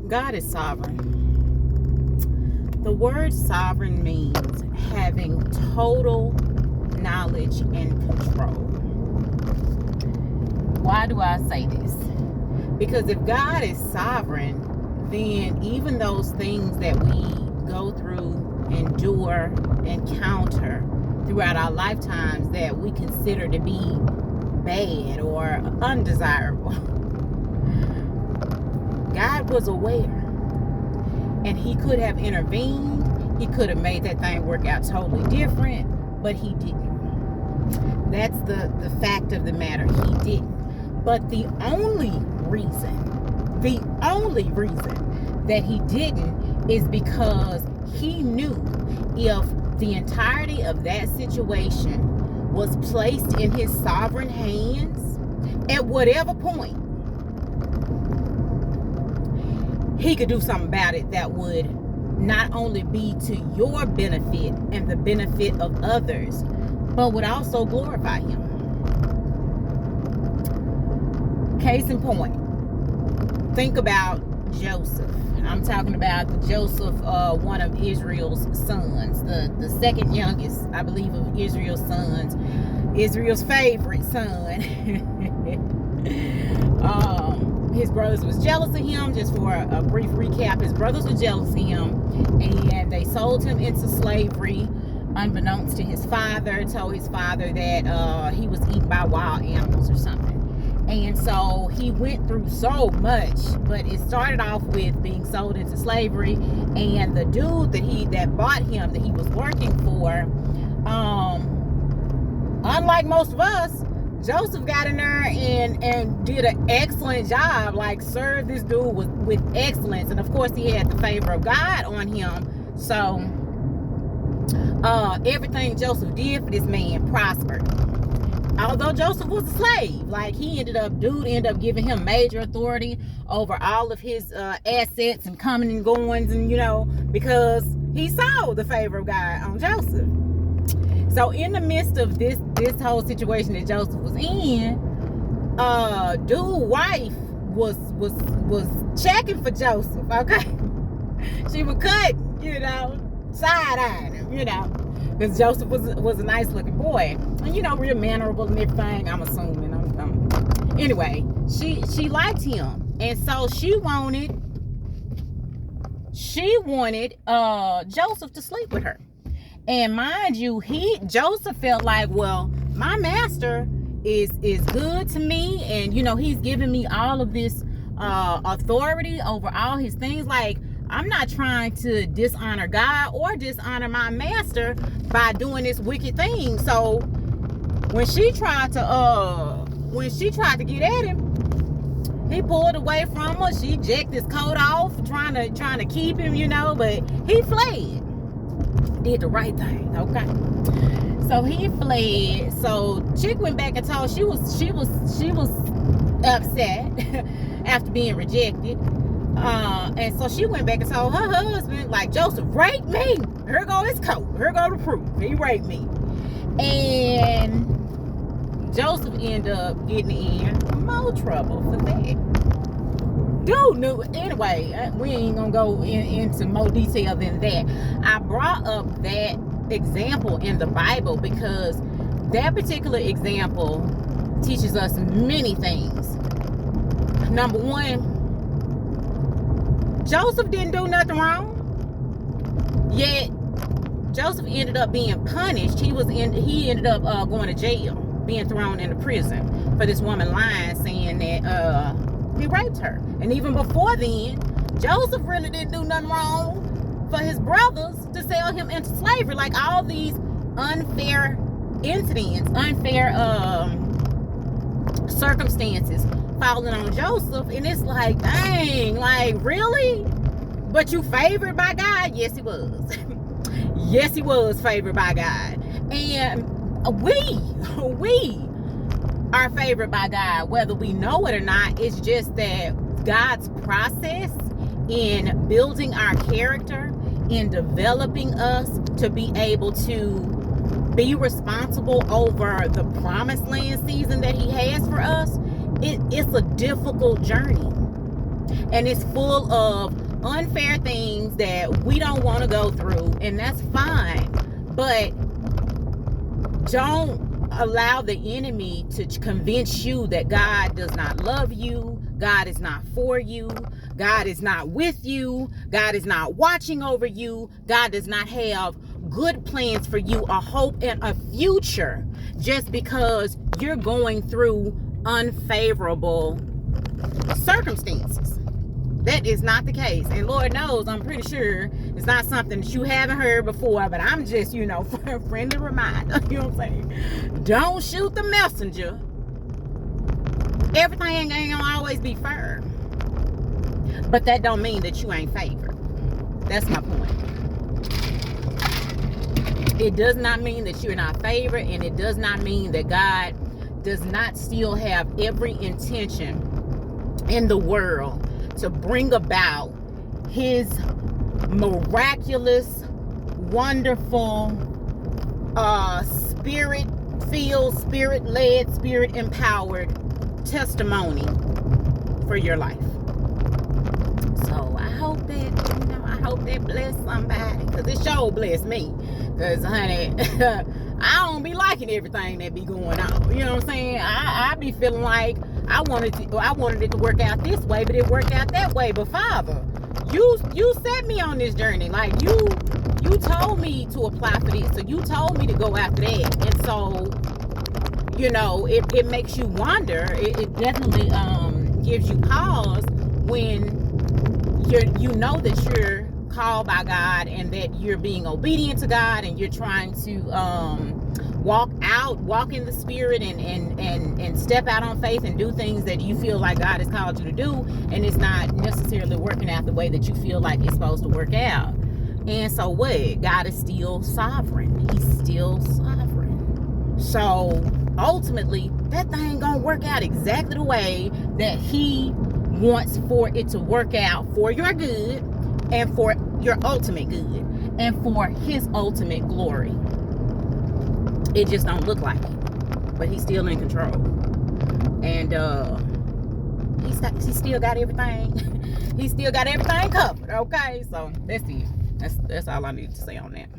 God is sovereign. The word sovereign means having total knowledge and control. Why do I say this? Because if God is sovereign, then even those things that we go through, endure, encounter throughout our lifetimes that we consider to be bad or undesirable, God was aware, and he could have intervened. He could have made that thing work out totally different, but he didn't. That's the fact of the matter. He didn't. But the only reason that he didn't is because he knew if the entirety of that situation was placed in his sovereign hands, at whatever point, he could do something about it that would not only be to your benefit and the benefit of others, but would also glorify him. Case in point, think about Joseph. I'm talking about Joseph, one of Israel's sons, the second youngest, I believe, of Israel's sons, Israel's favorite son. His brothers was jealous of him. Just for a brief recap, his brothers were jealous of him, and they sold him into slavery unbeknownst to his father. Told his father that he was eaten by wild animals or something. And so he went through so much, but it started off with being sold into slavery, and the dude that bought him, that he was working for, unlike most of us, Joseph got in there and did an excellent job, like served this dude with excellence. And of course he had the favor of God on him. So everything Joseph did for this man prospered. Although Joseph was a slave, like dude ended up giving him major authority over all of his assets and coming and goings, and because he saw the favor of God on Joseph. So in the midst of this whole situation that Joseph was in, dude's wife was checking for Joseph. Okay, she would cut, side-eyeing him, because Joseph was a nice looking boy, and real mannerable and everything. I'm assuming. Anyway, she liked him, and so she wanted Joseph to sleep with her. And mind you, Joseph felt like, well, my master is good to me, and he's giving me all of this authority over all his things. Like, I'm not trying to dishonor God or dishonor my master by doing this wicked thing. So when she tried to get at him, he pulled away from her. She jacked his coat off, trying to keep him, but he fled. Did the right thing, okay? So he fled. So chick went back and told she was upset after being rejected. And so she went back and told her husband, like, Joseph raped me. Here go his coat. Here go the proof. He raped me. And Joseph ended up getting in more trouble for that. Dude knew. Anyway, we ain't gonna go into more detail than that. I brought up that example in the Bible because that particular example teaches us many things. Number one, Joseph didn't do nothing wrong, yet Joseph ended up being punished. He ended up going to jail, being thrown into prison for this woman lying, saying that he raped her. And even before then, Joseph really didn't do nothing wrong for his brothers to sell him into slavery. Like, all these unfair incidents, unfair circumstances falling on Joseph, and it's like, dang, like, really? But you favored by God? Yes, he was. Yes, he was favored by God. And we are favored by God, whether we know it or not. It's just that God's process in building our character, in developing us to be able to be responsible over the promised land season that he has for us, it's a difficult journey. and it's full of unfair things that we don't want to go through, and that's fine. But don't allow the enemy to convince you that God does not love you, God is not for you, God is not with you, God is not watching over you, God does not have good plans for you, a hope and a future, just because you're going through unfavorable circumstances. That is not the case. And Lord knows, I'm pretty sure it's not something that you haven't heard before, but I'm just, friendly reminder, you know what I'm saying? Don't shoot the messenger. Everything ain't gonna always be fair. But that don't mean that you ain't favored. That's my point. It does not mean that you're not favored, and it does not mean that God does not still have every intention in the world to bring about his miraculous, wonderful, spirit-filled, spirit-led, spirit-empowered testimony for your life. So I hope that blessed somebody, because it sure blessed me. Because, honey, I don't be liking everything that be going on. You know what I'm saying? I be feeling like I wanted it to work out this way, but it worked out that way. But Father, you set me on this journey. Like you told me to apply for this, so you told me to go after that. And so, it makes you wonder. It definitely gives you pause when you know that you're called by God and that you're being obedient to God, and you're trying to walk in the spirit and step out on faith and do things that you feel like God has called you to do, and it's not necessarily working out the way that you feel like it's supposed to work out. And so what? God is still sovereign. He's still sovereign. So ultimately, that thing gonna work out exactly the way that he wants for it to work out, for your good and for your ultimate good and for his ultimate glory. It just don't look like it, but he's still in control, and he still got everything. He still got everything covered. Okay, so that's it. That's all I need to say on that.